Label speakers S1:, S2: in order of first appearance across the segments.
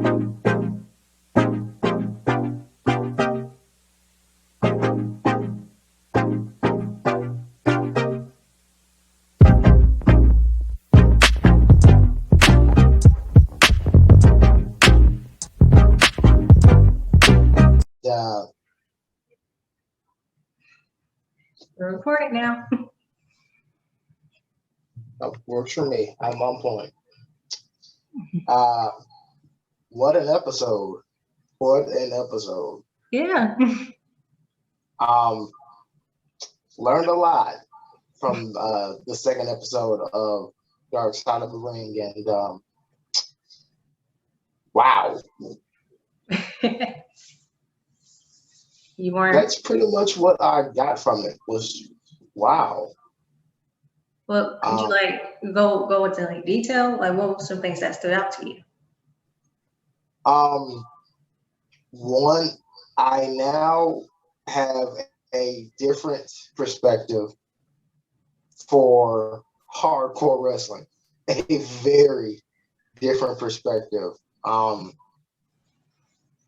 S1: We're recording now.
S2: Works for me. I'm on point. What an episode. What an episode.
S1: Yeah.
S2: Learned a lot from the second episode of Dark Side of the Ring, and wow.
S1: You weren't.
S2: That's pretty much what I got from it. Was wow.
S1: Well, could you like go into like detail? Like, what were some things that stood out to you?
S2: One, I now have a different perspective for hardcore wrestling. A very different perspective.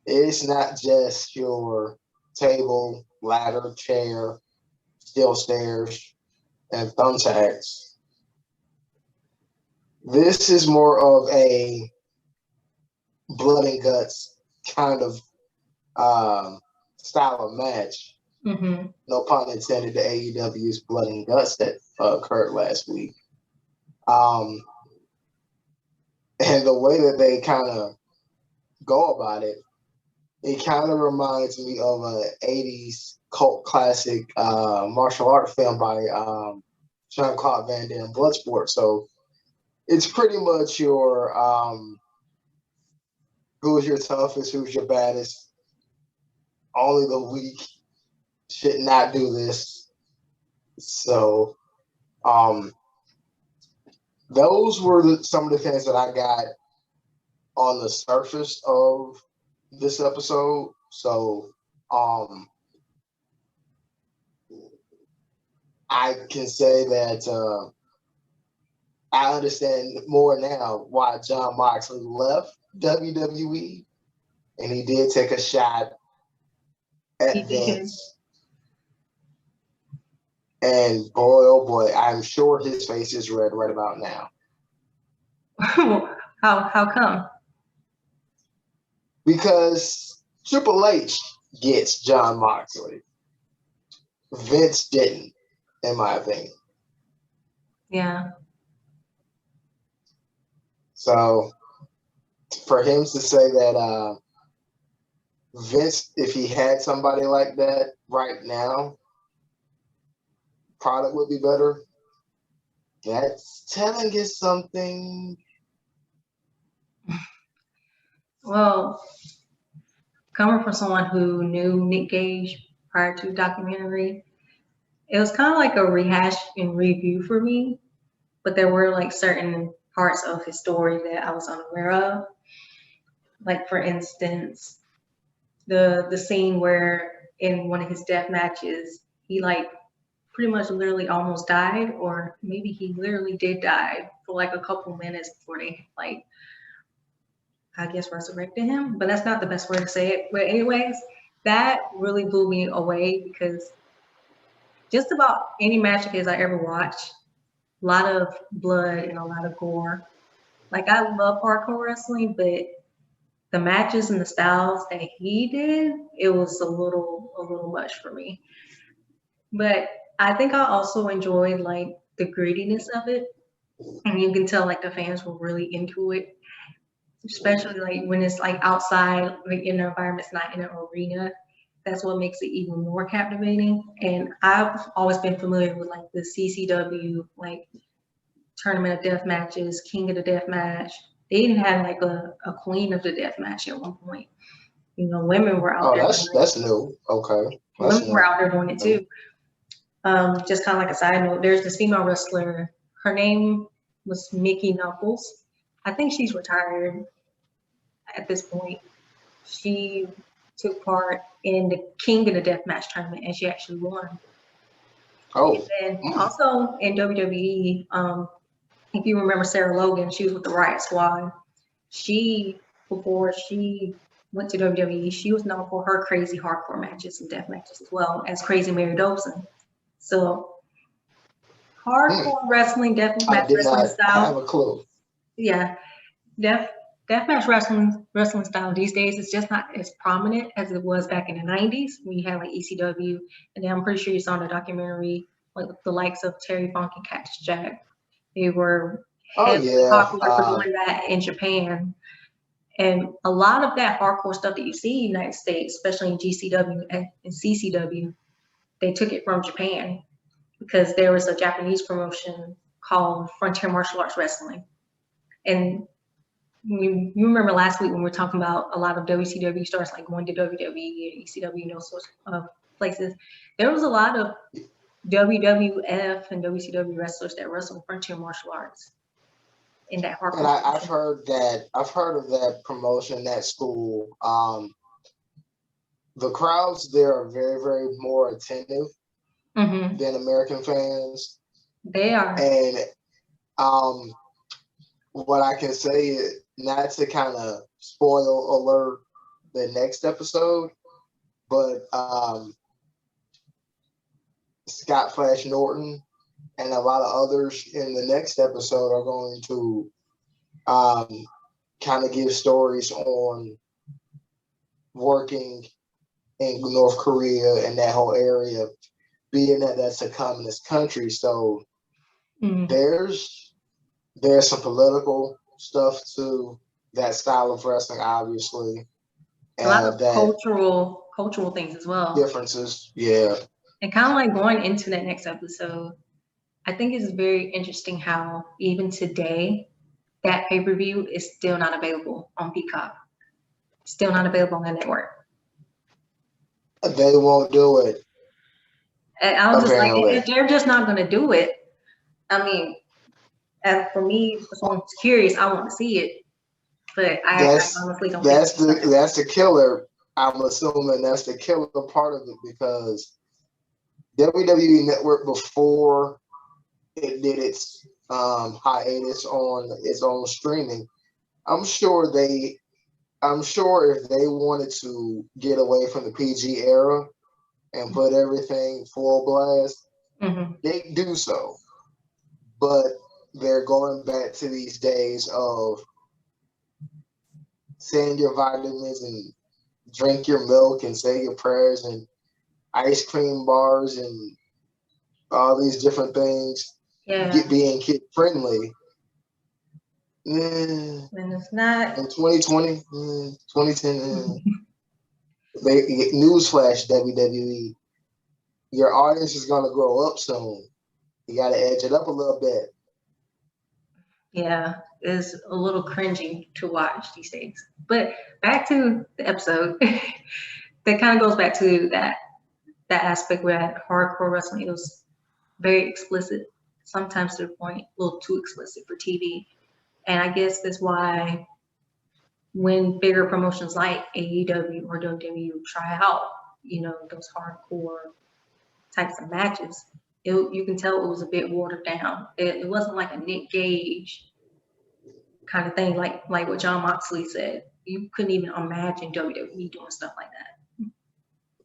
S2: It's not just your table, ladder, chair, steel stairs, and thumbtacks. This is more of a blood and guts kind of style of match.
S1: Mm-hmm.
S2: No pun intended to AEW's blood and guts that occurred last week. And the way that they kind of go about it, it kind of reminds me of an 80s cult classic martial art film by Jean-Claude Van Damme, Bloodsport. So it's pretty much your who's your toughest, who's your baddest. Only the weak should not do this. So those were some of the things that I got on the surface of this episode. So I can say that I understand more now why Jon Moxley left WWE, and he did take a shot at Vince. And boy, oh boy, I'm sure his face is red right about now.
S1: How come?
S2: Because Triple H gets Jon Moxley. Vince didn't, in my opinion.
S1: Yeah.
S2: So for him to say that Vince, if he had somebody like that right now, product would be better. That's telling you something.
S1: Well, coming from someone who knew Nick Gage prior to the documentary, it was kind of like a rehash and review for me, but there were like certain parts of his story that I was unaware of. Like for instance, the scene where in one of his death matches, he like pretty much literally almost died, or maybe he literally did die for like a couple minutes before they like, I guess, resurrected him. But that's not the best way to say it. But anyways, that really blew me away because just about any match of his I ever watched, a lot of blood and a lot of gore. Like I love hardcore wrestling, but the matches and the styles that he did, it was a little much for me. But I think I also enjoyed like the grittiness of it. And you can tell like the fans were really into it, especially like when it's like outside, like in an environment, it's not in an arena. That's what makes it even more captivating. And I've always been familiar with like the CCW, like Tournament of Death Matches, King of the Death Match. They even had like a Queen of the Death Match at one point. You know, women were out there.
S2: That's new. Okay.
S1: Women were out there doing it too. Just kind of like a side note, there's this female wrestler. Her name was Mickey Knuckles. I think she's retired at this point. She took part in the King of the Death Match tournament, and she actually won.
S2: Oh.
S1: And then also in WWE, if you remember Sarah Logan, she was with the Riot Squad. She before she went to WWE, she was known for her crazy hardcore matches and death matches as well as Crazy Mary Dobson. So hardcore wrestling, deathmatch wrestling style.
S2: I have a clue.
S1: Yeah, deathmatch wrestling style these days is just not as prominent as it was back in the 90s when you had like ECW, and then I'm pretty sure you saw in the documentary like the likes of Terry Funk and Cactus Jack. They were popular for doing that in Japan. And a lot of that hardcore stuff that you see in the United States, especially in GCW and CCW, they took it from Japan because there was a Japanese promotion called Frontier Martial Arts Wrestling. And you remember last week when we were talking about a lot of WCW stars like going to WWE and ECW and those sorts of places, there was a lot of WWF and WCW wrestlers that wrestled Frontier Martial Arts in that hardcore.
S2: And I've heard of that promotion, that school. The crowds there are very, very more attentive than American fans.
S1: They are.
S2: And what I can say is, not to kind of spoil alert the next episode, but Scott Flash Norton and a lot of others in the next episode are going to kind of give stories on working in North Korea and that whole area, being that that's a communist country. So there's some political stuff to that style of wrestling, obviously.
S1: And a lot of cultural things as well.
S2: Differences, yeah.
S1: And kind of like going into that next episode, I think it's very interesting how even today, that pay-per-view is still not available on Peacock. Still not available on the network.
S2: They won't do it.
S1: And I was just like, if they're just not going to do it, I mean, and for me, for someone who's curious, I want to see it. But I honestly don't think
S2: that's the killer. I'm assuming that's the killer part of it, because WWE Network, before it did its hiatus on its own streaming, I'm sure if they wanted to get away from the PG era and put everything full blast, they do so. But they're going back to these days of saying your vitamins and drink your milk and say your prayers and ice cream bars and all these different things, being kid friendly.
S1: And it's not.
S2: In 2020, 2010, newsflash, WWE, your audience is going to grow up soon. You got to edge it up a little bit.
S1: Yeah, it's a little cringy to watch these days. But back to the episode, that kind of goes back to that aspect where at hardcore wrestling, it was very explicit, sometimes to the point a little too explicit for TV. And I guess that's why when bigger promotions like AEW or WWE try out, those hardcore types of matches, you can tell it was a bit watered down. It wasn't like a Nick Gage kind of thing, like what Jon Moxley said. You couldn't even imagine WWE doing stuff like that.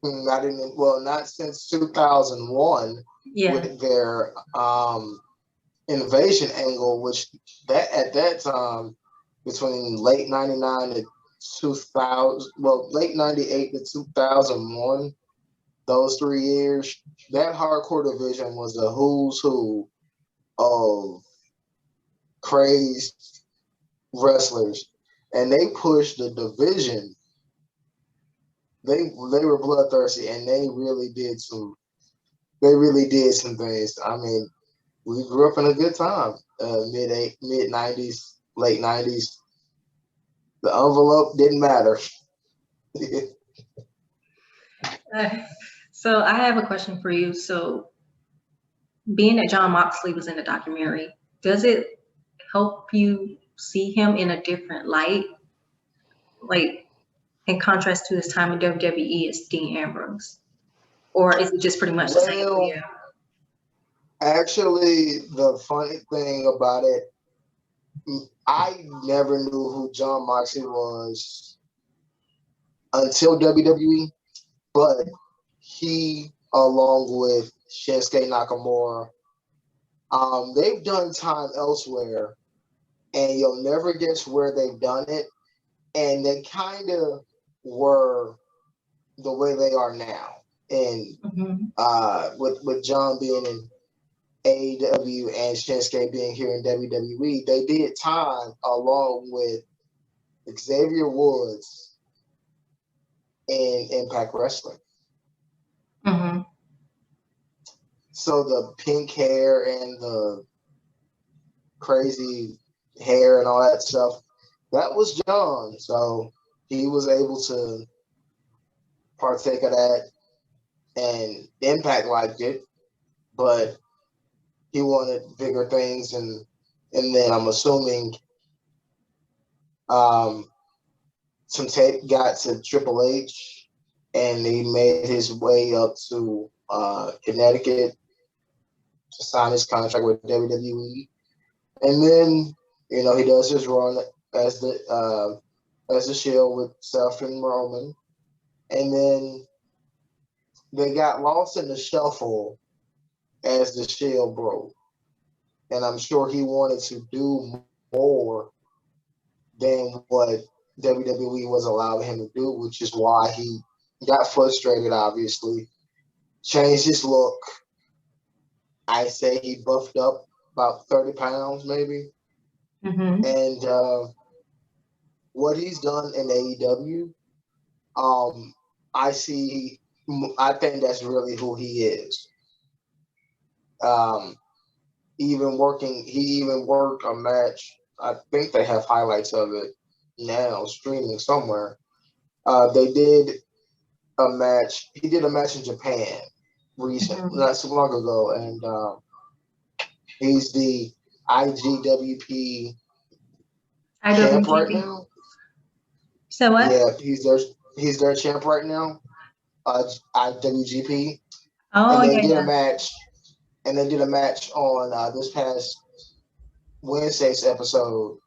S2: Not since 2001 with their invasion angle, which at that time, between late 99 to 2000, late 98 to 2001, those 3 years, that hardcore division was a who's who of crazed wrestlers, and they pushed the division. They were bloodthirsty, and they really did some things. I mean, we grew up in a good time, mid 90s, late 90s. The envelope didn't matter.
S1: So I have a question for you. So being that Jon Moxley was in the documentary, does it help you see him in a different light? Like in contrast to his time in WWE as Dean Ambrose? Or is it just pretty much the same for you?
S2: Actually, the funny thing about it, I never knew who Jon Moxley was until WWE, but he, along with Shinsuke Nakamura, they've done time elsewhere, and you'll never guess where they've done it. And they kind of were the way they are now. And with John being in AEW and Shinsuke being here in WWE, they did time along with Xavier Woods in Impact Wrestling. So the pink hair and the crazy hair and all that stuff, that was John. So he was able to partake of that, and Impact liked it, but he wanted bigger things, and then I'm assuming some tape got to Triple H, and he made his way up to Connecticut to sign his contract with WWE, and then he does his run as the Shield with Seth and Roman, and then they got lost in the shuffle as the Shield broke, and I'm sure he wanted to do more than what WWE was allowing him to do, which is why he got frustrated, obviously, changed his look. I say he buffed up about 30 pounds, maybe. And what he's done in AEW, I think that's really who he is. He even worked a match. I think they have highlights of it now streaming somewhere. They did a match. He did a match in Japan not so long ago, and he's the IGWP champ right now.
S1: So what?
S2: Yeah, he's their champ right now. IWGP.
S1: Oh,
S2: and they did a match. And they did a match on this past Wednesday's episode.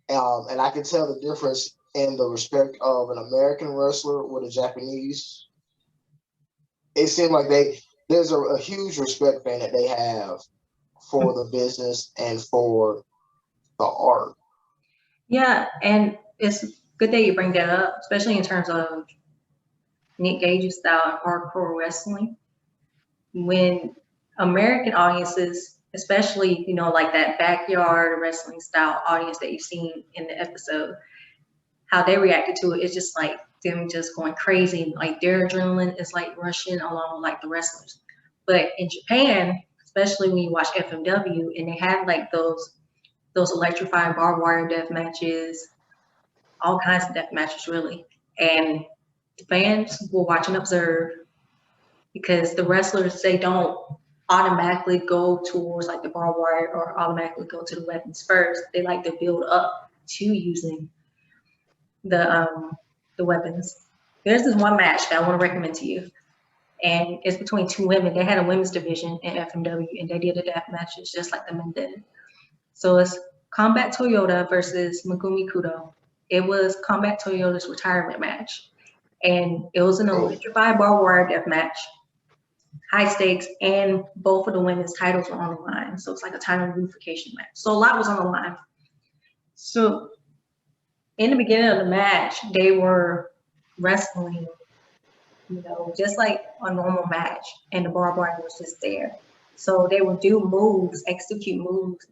S2: And I could tell the difference in the respect of an American wrestler with a Japanese. It seemed like there's a huge respect thing that they have for the business and for the art.
S1: Yeah, and it's good that you bring that up, especially in terms of Nick Gage's style of hardcore wrestling. When American audiences, especially, like that backyard wrestling style audience that you've seen in the episode, how they reacted to it is just like them just going crazy. Like their adrenaline is like rushing along with like the wrestlers. But in Japan, especially when you watch FMW and they have like those electrifying barbed wire death matches, all kinds of death matches really. And the fans will watch and observe because the wrestlers, they don't automatically go towards like the barbed wire or automatically go to the weapons first. They like to build up to using the weapons. There's this one match that I want to recommend to you, and it's between two women. They had a women's division in FMW, and they did a death matches just like the men did. So it's Combat Toyota versus Megumi Kudo. It was Combat Toyota's retirement match, and it was an electrified barbed wire death match, high stakes, and both of the women's titles were on the line. So it's like a title unification match. So a lot was on the line. So in the beginning of the match, they were wrestling, just like a normal match, and the barbed wire was just there. So they would do moves, execute moves,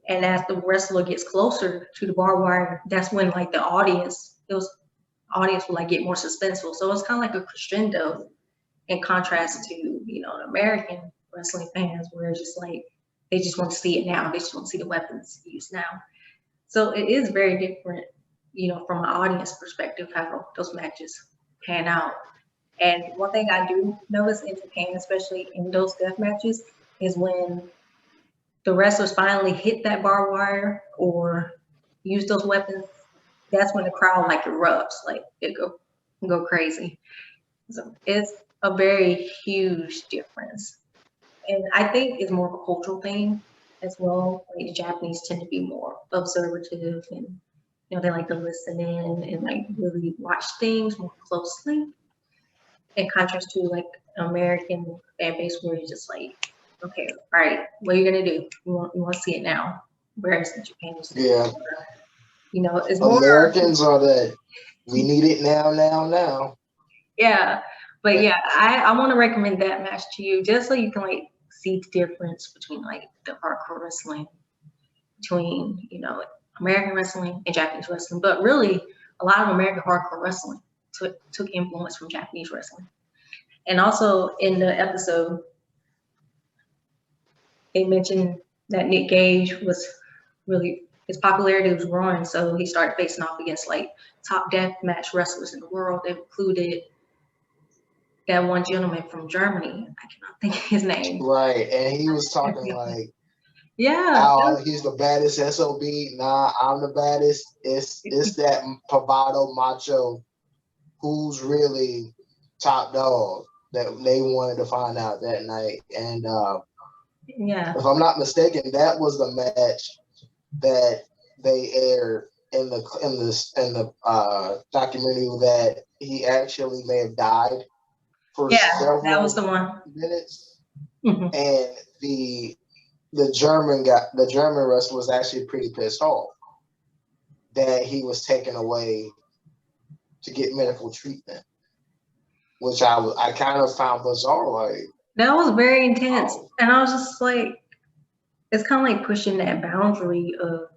S1: and as the wrestler gets closer to the barbed wire, that's when like the audience would like get more suspenseful. So it's kind of like a crescendo in contrast to, the American wrestling fans, where it's just like, they just want to see it now. They just want to see the weapons used now. So it is very different, from an audience perspective, how those matches pan out. And one thing I do notice in Japan, especially in those death matches, is when the wrestlers finally hit that barbed wire or use those weapons, that's when the crowd like erupts, like it go crazy. So it's a very huge difference. And I think it's more of a cultural thing as well. Like the Japanese tend to be more observative, and they like to listen in and like really watch things more closely. In contrast to like American fan base, where you're just like, okay, all right, what are you gonna do? You want to see it now. Whereas in Japan, it's more.
S2: Americans are that we need it now.
S1: Yeah, but yeah, I want to recommend that match to you just so you can like see the difference between like the hardcore wrestling between American wrestling and Japanese wrestling. But really, a lot of American hardcore wrestling took influence from Japanese wrestling. And also in the episode, they mentioned that Nick Gage his popularity was growing, so he started facing off against like top deathmatch wrestlers in the world. That included that one gentleman from Germany. I cannot think of his name.
S2: Right, and he was talking like,
S1: yeah,
S2: he's the baddest SOB. Nah, I'm the baddest. It's that bravado macho who's really top dog that they wanted to find out that night. And if I'm not mistaken, that was the match that they aired in the documentary that he actually may have died for several
S1: that was the one.
S2: minutes.
S1: Mm-hmm.
S2: And the German wrestler was actually pretty pissed off that he was taken away to get medical treatment, which I kind of found bizarre. Like,
S1: that was very intense, and I was just like, it's kind of like pushing that boundary of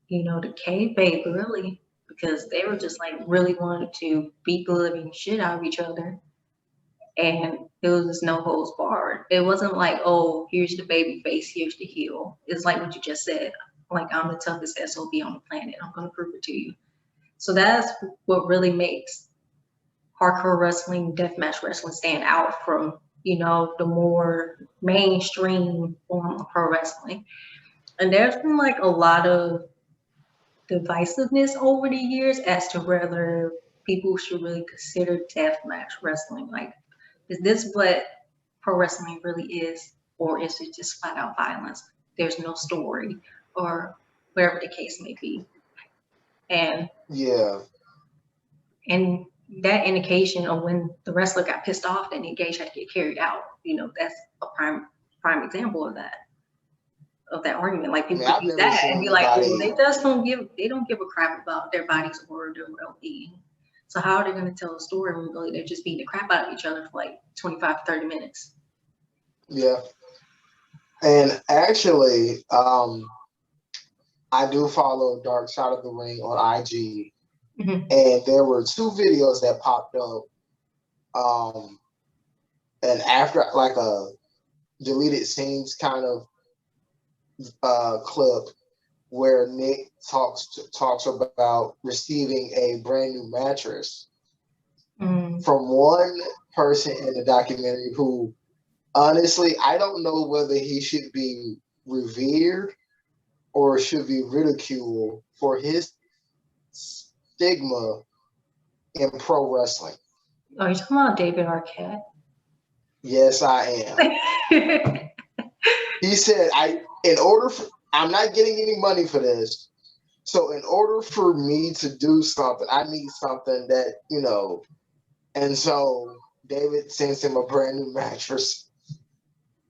S1: the kayfabe, really, because they were just like really wanted to beat the living shit out of each other. And it was just no holds barred. It wasn't like, oh, here's the baby face, here's the heel. It's like what you just said. Like, I'm the toughest SOB on the planet. I'm going to prove it to you. So that's what really makes hardcore wrestling, deathmatch wrestling stand out from, the more mainstream form of pro wrestling. And there's been like a lot of divisiveness over the years as to whether people should really consider deathmatch wrestling. Like, is this what pro wrestling really is, or is it just flat out violence? There's no story, or whatever the case may be. And and that indication of when the wrestler got pissed off and Gage had to get carried out, that's a prime example of that argument. Like, people use that and be like, well, they don't give a crap about their bodies or their well-being. So how are they going to tell a story when really they're just beating the crap out of each other for like 25 to 30 minutes?
S2: Yeah. And actually, I do follow Dark Side of the Ring on IG. Mm-hmm. And there were two videos that popped up. And after like a deleted scenes kind of clip where Nick talks about receiving a brand new mattress from one person in the documentary who, honestly, I don't know whether he should be revered or should be ridiculed for his stigma in pro wrestling.
S1: Are you talking about David Arquette?
S2: Yes, I am. He said, I'm not getting any money for this. So in order for me to do something, I need something that, and so David sends him a brand new mattress.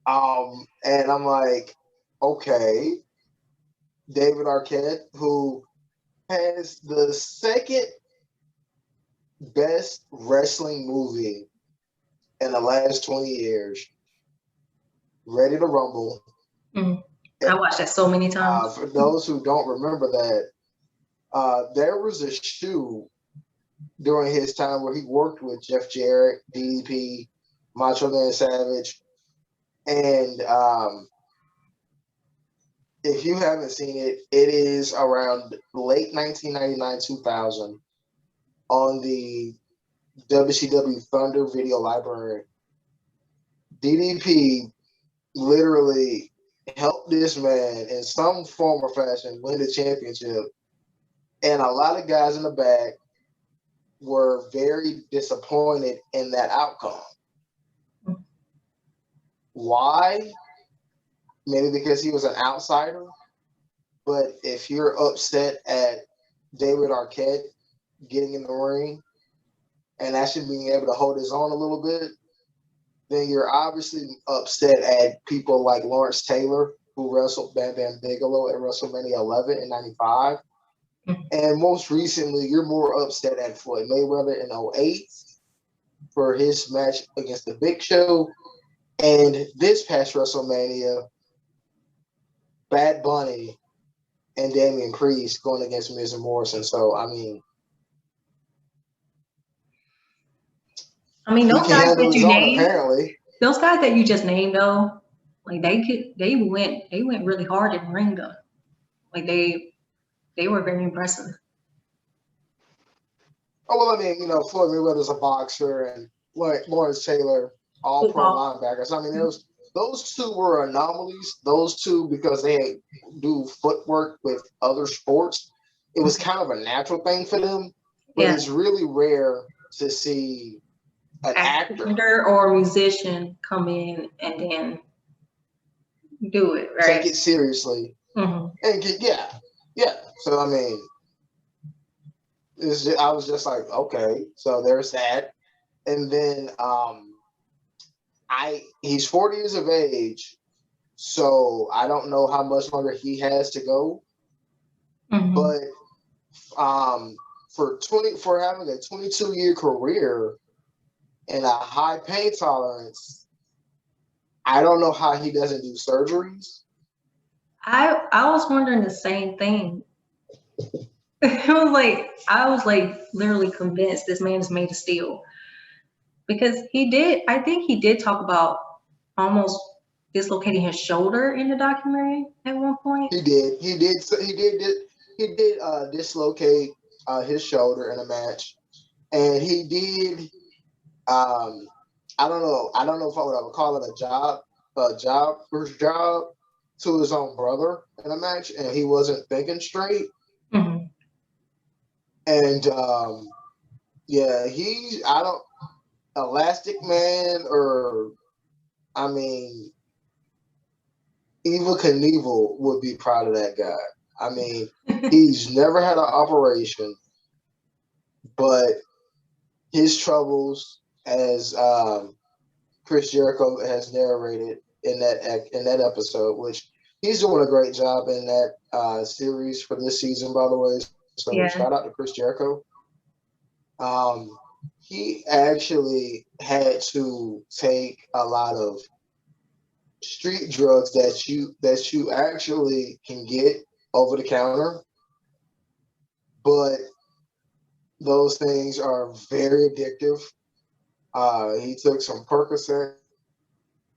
S2: And I'm like, okay, David Arquette, who has the second best wrestling movie in the last 20 years, Ready to Rumble.
S1: I watched that so many times.
S2: For those who don't remember that, there was a shoe during his time where he worked with Jeff Jarrett, DDP, Macho Man Savage. And if you haven't seen it, it is around late 1999, 2000 on the WCW Thunder Video Library. DDP literally helped this man in some form or fashion win the championship. And a lot of guys in the back were very disappointed in that outcome. Why? maybe because he was an outsider. But if you're upset at David Arquette getting in the ring and actually being able to hold his own a little bit, then you're obviously upset at people like Lawrence Taylor, who wrestled Bam Bam Bigelow at WrestleMania 11 in 95. And most recently, you're more upset at Floyd Mayweather in 08 for his match against the Big Show. And this past WrestleMania, Bad Bunny and Damian Priest going against Miz and Morrison. So, I mean,
S1: those guys that you named,
S2: apparently.
S1: Those guys that you just named, though, like they went really hard in the ring, though. Like they were very impressive.
S2: Oh, well, I mean, Floyd Mayweather's a boxer, and Lawrence Taylor, all pro linebackers. I mean, those two were anomalies. Those two, because they do footwork with other sports, it was kind of a natural thing for them. But it's really rare to see an actor
S1: or a musician come in and then do it, right?
S2: Take it seriously.
S1: Mm-hmm.
S2: And yeah. So, I mean, I was just like, okay, so there's that. And then he's 40 years of age, so I don't know how much longer he has to go.
S1: Mm-hmm.
S2: But for having a 22-year career and a high pain tolerance, I don't know how he doesn't do surgeries. I
S1: was wondering the same thing. I was literally convinced this man is made of steel, because I think he did talk about almost dislocating his shoulder in the documentary at one point.
S2: He did dislocate his shoulder in a match, and he did. I don't know if I would call it a job to his own brother in a match, and he wasn't thinking straight.
S1: Mm-hmm.
S2: And Elastic Man, or I mean, Evel Knievel would be proud of that guy. I mean, he's never had an operation, but his troubles, as Chris Jericho has narrated in that episode, which he's doing a great job in that series for this season, by the way. So shout out to Chris Jericho. He actually had to take a lot of street drugs that you actually can get over the counter, but those things are very addictive. He took some Percocets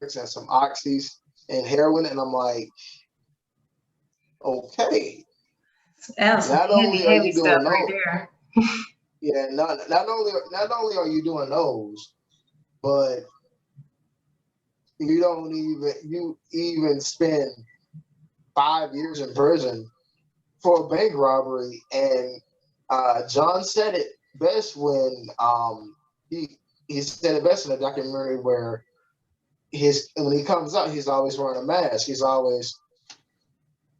S2: and some Oxys and heroin, and I'm like, okay.
S1: Not only are you doing those, right there.
S2: Yeah, not only are you doing those, but you even spend 5 years in prison for a bank robbery. And John said it best when he said it best in a documentary where when he comes out, he's always wearing a mask. He's always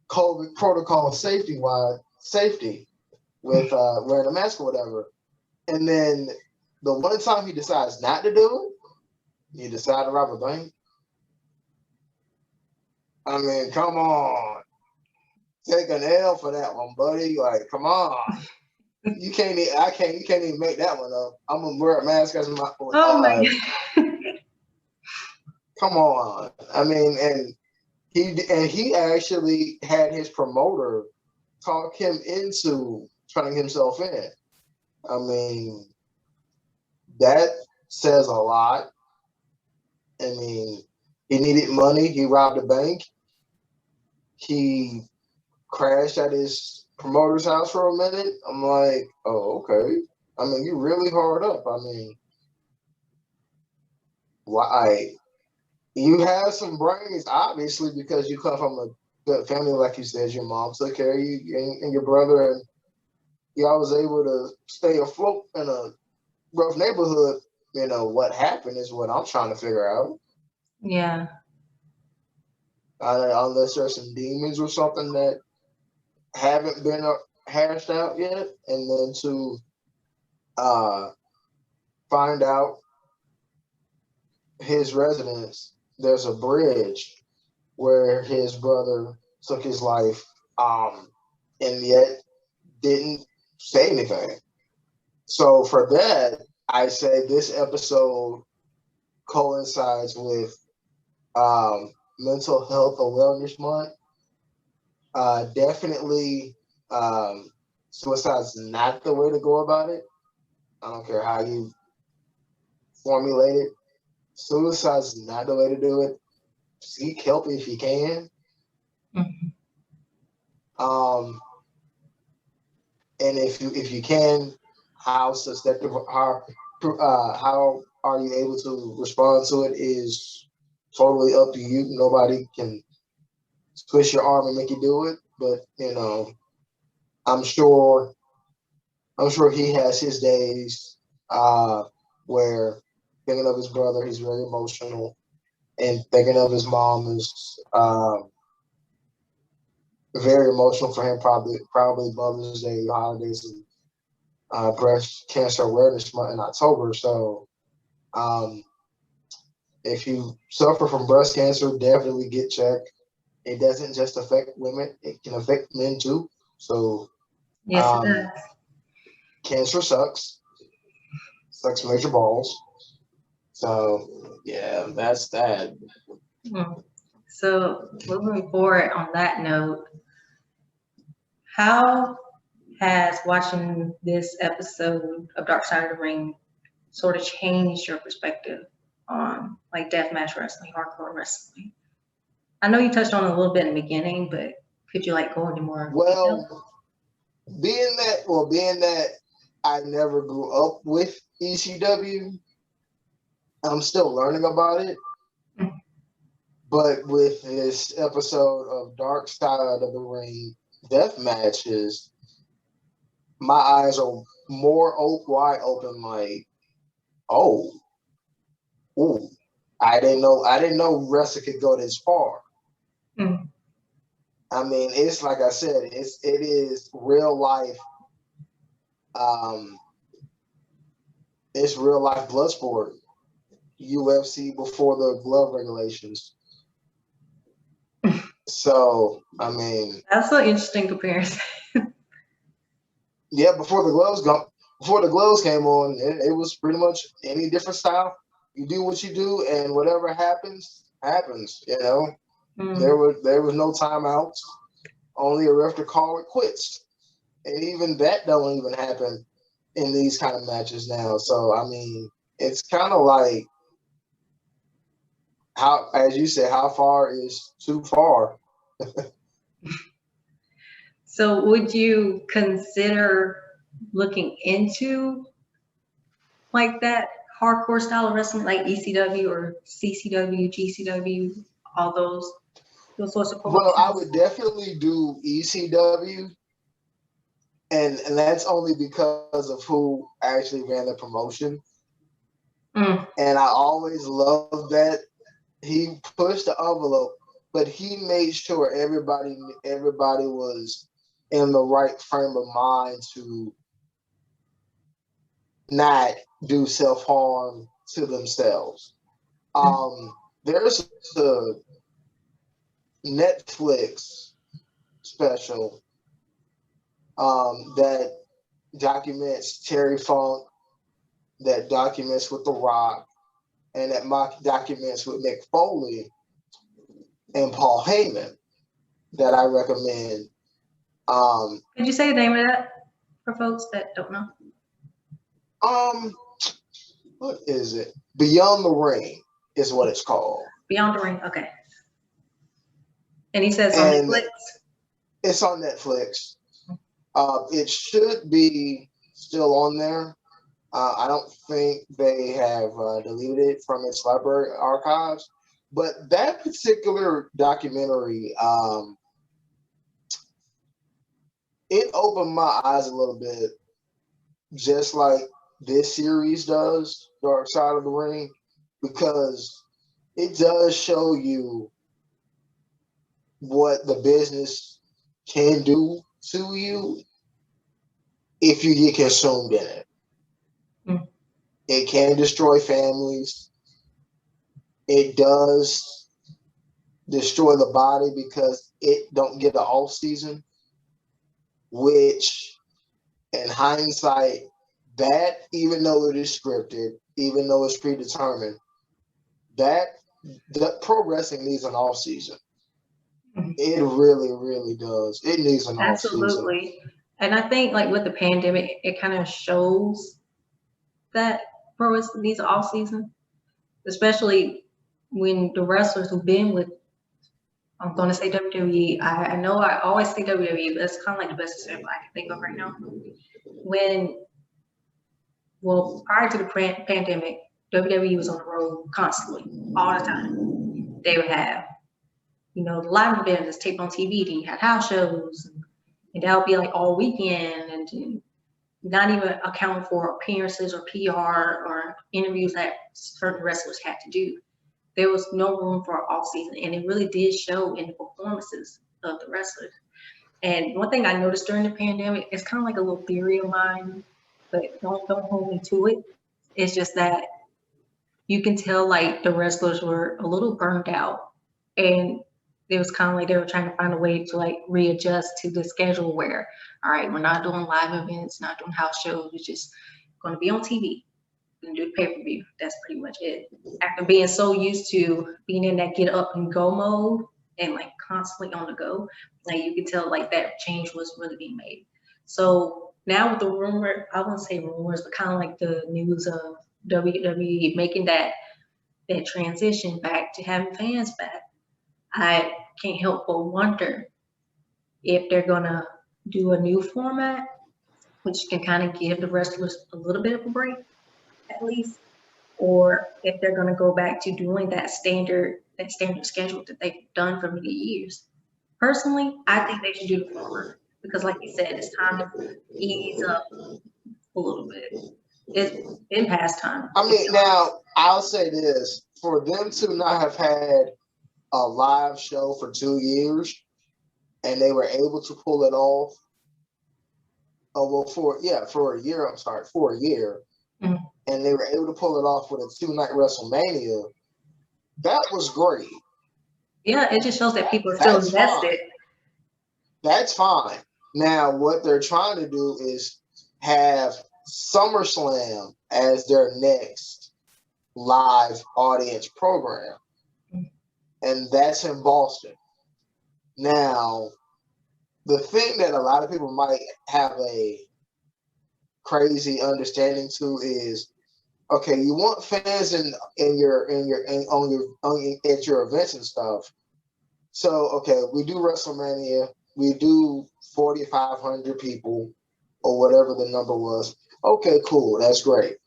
S2: COVID protocol safety with wearing a mask or whatever. And then the one time he decides not to do it, he decides to rob a bank. I mean, come on. Take an L for that one, buddy. Like, come on. You can't even make that one up. I'm gonna wear a mask as my
S1: my
S2: come on. I mean, and he actually had his promoter talk him into turning himself in. I mean, that says a lot. I mean, he needed money. He robbed a bank. He crashed at his promoter's house for a minute. I'm like, oh, okay. I mean, you really hard up. I mean, why? You have some brains, obviously, because you come from a good family, like you said. Your mom took care of you and your brother, and y'all was able to stay afloat in a rough neighborhood. You know, what happened is what I'm trying to figure out.
S1: Yeah.
S2: unless there's some demons or something that haven't been hashed out yet, and then to find out his residence, there's a bridge where his brother took his life, and yet didn't say anything. So for that, I say this episode coincides with Mental Health Awareness Month. Definitely, suicide's not the way to go about it. I don't care how you formulate it. Suicide's not the way to do it. Seek help if you can.
S1: Mm-hmm.
S2: And if you can, how susceptible, how are you able to respond to it is totally up to you. Nobody can twist your arm and make you do it. But I'm sure he has his days where thinking of his brother, he's very emotional, and thinking of his mom is very emotional for him. Probably Mother's Day, holidays, and Breast Cancer Awareness Month in October. So, if you suffer from breast cancer, definitely get checked. It doesn't just affect women; it can affect men too. So,
S1: yes, it does.
S2: Cancer sucks. Sucks major balls. So, yeah, that's that.
S1: So, moving forward on that note, how has watching this episode of Dark Side of the Ring sort of changed your perspective on like deathmatch wrestling, hardcore wrestling? I know you touched on it a little bit in the beginning, but could you like go into more detail?
S2: Being that I never grew up with ECW, I'm still learning about it.
S1: Mm-hmm.
S2: But with this episode of Dark Side of the Ring death matches, my eyes are more wide open. Like, ooh, I didn't know wrestling could go this far.
S1: Mm-hmm.
S2: I mean, it's like I said, it is real life. It's real life blood sport. UFC before the glove regulations. So, I mean,
S1: that's an interesting comparison.
S2: Yeah, before the gloves came on, it was pretty much any different style. You do what you do, and whatever happens, happens.
S1: Mm-hmm.
S2: There was no timeouts. Only a ref to call it quits, and even that don't even happen in these kind of matches now. So I mean, it's kind of like how, as you said, how far is too far?
S1: So, would you consider looking into like that hardcore style of wrestling, like ECW or CCW, GCW, all those sorts of promotions?
S2: Well, I would definitely do ECW, and that's only because of who actually ran the promotion. And I always loved that he pushed the envelope, but he made sure everybody was in the right frame of mind to not do self-harm to themselves. There's a Netflix special that documents Terry Funk, that documents with The Rock, and that documents with Mick Foley and Paul Heyman that I recommend.
S1: Could you say the name of that for folks that don't know?
S2: What is it? Beyond the Ring is what it's called.
S1: Beyond the Ring, okay. And he says on Netflix?
S2: It's on Netflix. It should be still on there. I don't think they have deleted it from its library archives. But that particular documentary, it opened my eyes a little bit, just like this series does, Dark Side of the Ring, because it does show you what the business can do to you if you get consumed in it.
S1: Mm.
S2: It can destroy families. It does destroy the body because it don't get an off season, which in hindsight, that even though it is scripted, even though it's predetermined, that pro wrestling needs an off season. It really, really does. It needs an off season.
S1: Absolutely. And I think like with the pandemic, it kind of shows that pro wrestling needs an off season, especially when the wrestlers who've been with, I'm going to say WWE. I know I always say WWE, but it's kind of like the best example I can think of right now. Prior to the pandemic, WWE was on the road constantly, all the time. They would have, the live events taped on TV, then you had house shows, and that would be like all weekend, and not even accounting for appearances or PR or interviews that certain wrestlers had to do. There was no room for off season, and it really did show in the performances of the wrestlers. And one thing I noticed during the pandemic, it's kind of like a little theory of mine, but don't hold me to it. It's just that you can tell like the wrestlers were a little burned out, and it was kind of like they were trying to find a way to like readjust to the schedule where, all right, we're not doing live events, not doing house shows, we're just going to be on TV and do the pay-per-view. That's pretty much it. After being so used to being in that get up and go mode and like constantly on the go, like you can tell like that change was really being made. So now with the rumor, I wouldn't say rumors, but kind of like the news of WWE making that transition back to having fans back, I can't help but wonder if they're gonna do a new format, which can kind of give the wrestlers a little bit of a break, at least, or if they're gonna go back to doing that standard schedule that they've done for many years. Personally, I think they should do the former because, like you said, it's time to ease up a little bit. It's in past time.
S2: I mean, now I'll say this: for them to not have had a live show for 2 years, and they were able to pull it off. For a year. I'm sorry, for a year,
S1: mm-hmm.
S2: And they were able to pull it off with a 2-night WrestleMania. That was great.
S1: Yeah, it just shows that people are still invested.
S2: That's fine. Now, what they're trying to do is have SummerSlam as their next live audience program. And that's in Boston. Now, the thing that a lot of people might have a crazy understanding to is, okay, you want fans at your events and stuff. So, okay, we do WrestleMania, we do 4,500 people or whatever the number was. Okay, cool, that's great.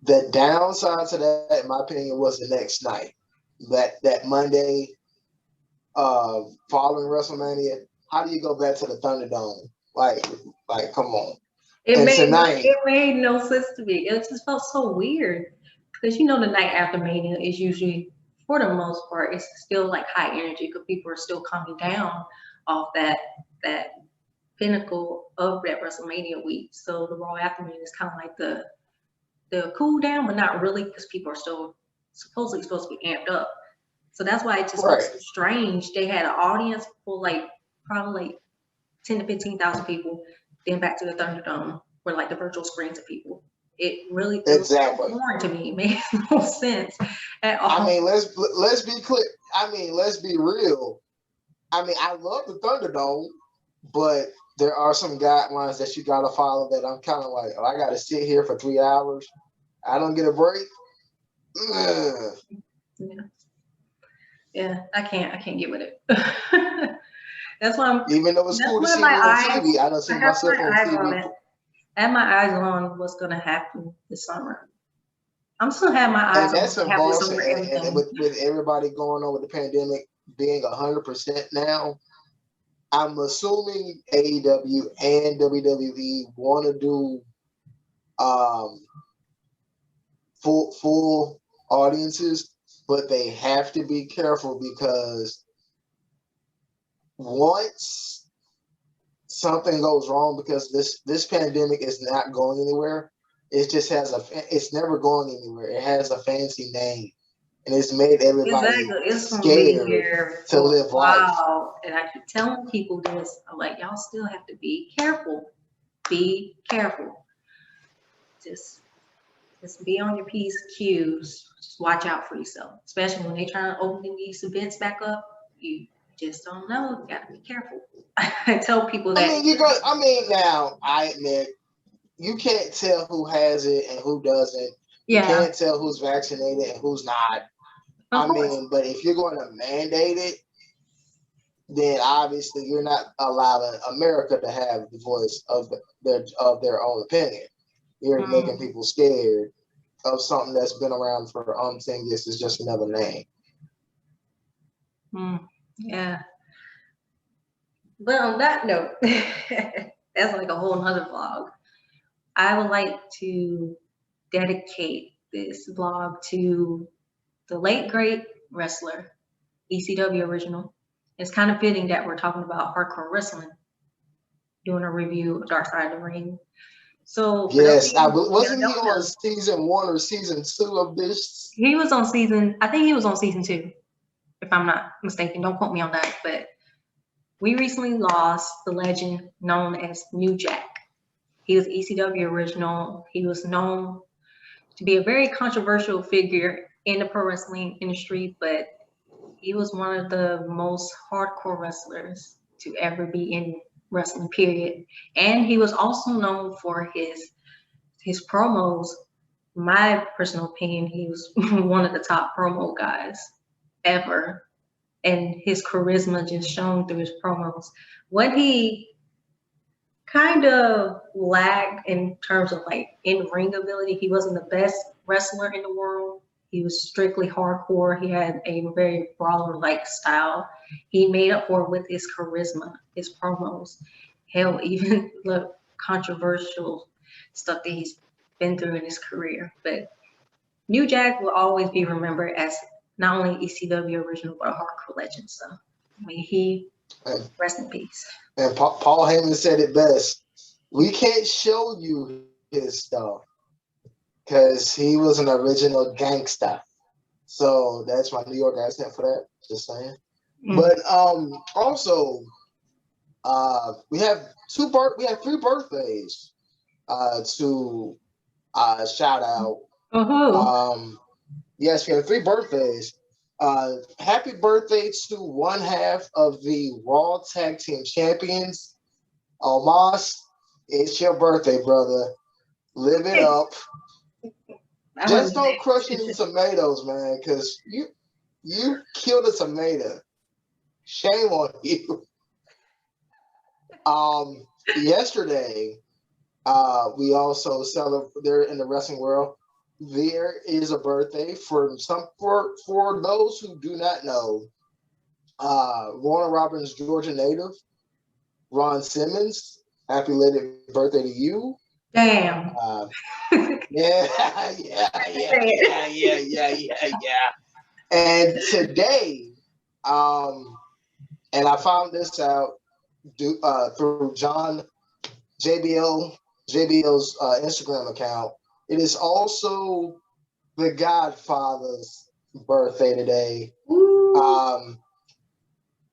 S2: The downside to that, in my opinion, was the next night. That Monday following WrestleMania, how do you go back to the Thunderdome? Like, come on.
S1: It made no sense to me. It just felt so weird because the night after Mania is usually, for the most part, it's still like high energy because people are still coming down off that pinnacle of that WrestleMania week. So the Raw after Mania is kind of like the cool down, but not really because people are still supposedly supposed to be amped up. So that's why it just felt so strange. They had an audience for like probably like 10 to 15,000 people, then back to the Thunderdome where like the virtual screens of people. It really was so boring to me. It made no sense at all.
S2: I mean, let's be clear. I mean, let's be real. I mean, I love the Thunderdome, but there are some guidelines that you gotta follow that I'm kind of like, oh, I gotta sit here for 3 hours. I don't get a break.
S1: Yeah, I can't get with it. That's why I'm.
S2: Even though it's cool to see me on TV, I don't see myself on TV.
S1: I have my eyes on what's gonna happen this summer. I'm still have my eyes on what's gonna happen this summer.
S2: And with everybody going on with the pandemic being 100% now, I'm assuming AEW and WWE want to do full audiences, but they have to be careful because once something goes wrong, because this pandemic is not going anywhere. It just has it's never going anywhere. It has a fancy name, and it's made everybody
S1: It's gonna be
S2: scared
S1: here
S2: to live life.
S1: Wow. And I keep telling people this. I'm like, y'all still have to be careful. Be careful. Just be on your P's, Q's. Just watch out for yourself, especially when they try to open these events back up. You just don't know. You gotta be careful. I tell people that.
S2: Now I admit, you can't tell who has it and who doesn't.
S1: Yeah.
S2: You can't tell who's vaccinated and who's not. But if you're going to mandate it, then obviously you're not allowing America to have the voice of their own opinion. You're making people scared of something that's been around for umpteen years. It's just another name.
S1: Yeah. But on that note, that's like a whole nother vlog. I would like to dedicate this vlog to the late great wrestler, ECW original. It's kind of fitting that we're talking about hardcore wrestling, doing a review of Dark Side of the Ring. So
S2: yes, wasn't he on season 1 or season 2 of this?
S1: He was on I think he was on season 2, if I'm not mistaken. Don't quote me on that. But we recently lost the legend known as New Jack. He was ECW original. He was known to be a very controversial figure in the pro wrestling industry, but he was one of the most hardcore wrestlers to ever be in wrestling, period. And he was also known for his promos. My personal opinion, he was one of the top promo guys ever. And his charisma just shone through his promos. What he kind of lacked in terms of like in-ring ability, he wasn't the best wrestler in the world. He was strictly hardcore. He had a very brawler-like style. He made up for it with his charisma, his promos. Hell, even the controversial stuff that he's been through in his career. But New Jack will always be remembered as not only ECW original, but a hardcore legend. So, I mean, rest in peace.
S2: And Paul Heyman said it best. We can't show you his stuff because he was an original gangster. So that's my New York accent for that. Just saying. But also, we have 3 birthdays to shout out. Yes, we have 3 birthdays. Happy birthday to one half of the Raw Tag Team Champions. Almas, it's your birthday, brother. Live it up. Just don't crush any tomatoes, man, because you killed a tomato. Shame on you. Yesterday, we also celebrated in the wrestling world. There is a birthday for those who do not know. Warner Robins, Georgia native, Ron Simmons. Happy late birthday to you.
S1: Damn.
S2: Yeah. And today, and I found this out through JBL's Instagram account. It is also the Godfather's birthday today.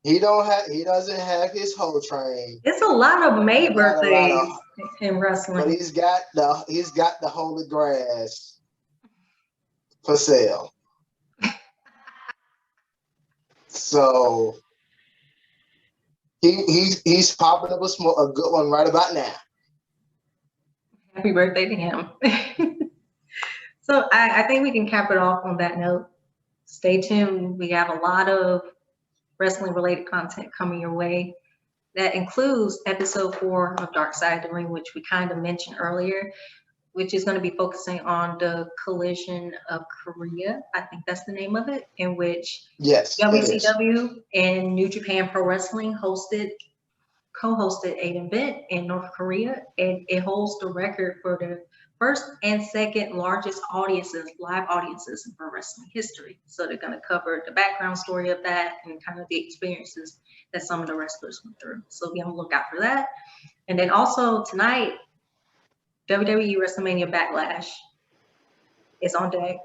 S2: He doesn't have his whole train.
S1: It's a lot of May birthdays in wrestling.
S2: But he's got the holy grass for sale. So he's popping up a good one right about now.
S1: Happy birthday to him. So I think we can cap it off on that note. Stay tuned. We have a lot of wrestling related content coming your way. That includes episode 4 of Dark Side of the Ring, which we kind of mentioned earlier, which is going to be focusing on the collision of Korea. I think that's the name of it, in which WCW and New Japan Pro Wrestling hosted co-hosted an event in North Korea, and it holds the record for the first and second largest audiences, live audiences in pro wrestling history. So they're going to cover the background story of that and kind of the experiences that some of the wrestlers went through. So be on the lookout for that. And then also tonight, WWE WrestleMania Backlash is on deck,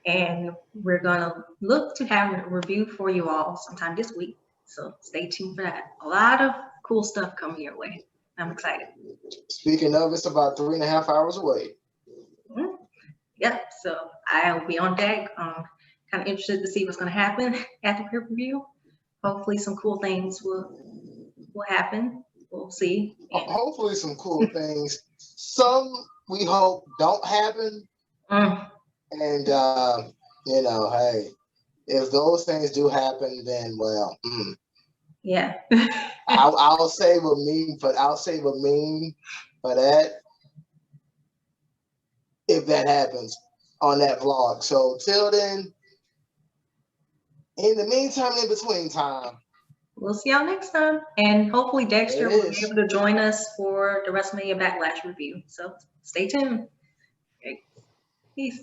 S1: and we're gonna look to have a review for you all sometime this week. So stay tuned for that. A lot of cool stuff coming your way. I'm excited.
S2: Speaking of, it's about 3.5 hours away.
S1: Mm-hmm. Yeah, so I'll be on deck. Kind of interested to see what's gonna happen at the pay-per-view. Hopefully some cool things will happen. We'll see. And
S2: hopefully some cool things. Some we hope don't happen. And you know, hey, if those things do happen, then well,
S1: yeah.
S2: I'll save a meme for that if that happens on that vlog. So till then, in the meantime, in between time,
S1: we'll see y'all next time. And hopefully Dexter will be able to join us for the WrestleMania Backlash review. So stay tuned. Okay. Peace.